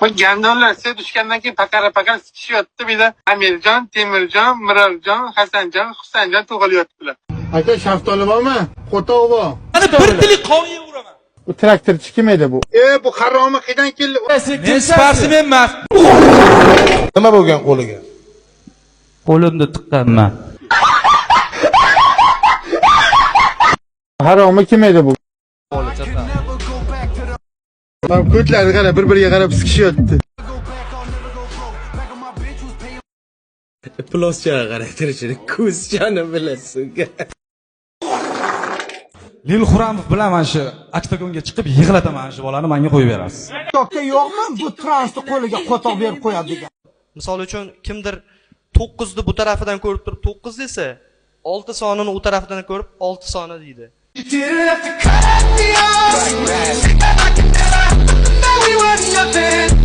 Bu gandonlar size düşgandan keyin pakara sikishyapti. Bir de Amirjon, Temirjon, Miraljon, Hasanjon, Husanjon tug'ilyaptilar. Aka shaftoli bormi? Qo'toq bor. Mana bir tilik qonga uraman. Bu traktorchi kim edi bu? Bu harromi qaydan keldi? Men sportsmen emas. Nima bo'lgan qo'liga? Qo'limda tiqqanman. Haromi kim edi bu? Bak ko'tlarni qara, bir-biriga qarab sikishyapti. Ploschaga qarab turishini ko'zchani bilasan. Lil Xuramov bilan mana shu oktagonga chiqib yig'lataman shu bolani menga qo'yib berasiz. Tokka yo'qmi bu transni qo'liga qo'toq berib qo'yadigan. Misol uchun kimdir 9 ni bu tarafidan ko'rib turib 9 desa, 6 sonini u tarafdan ko'rib 6 soni deydi. You didn't have to cut me off. We were nothing.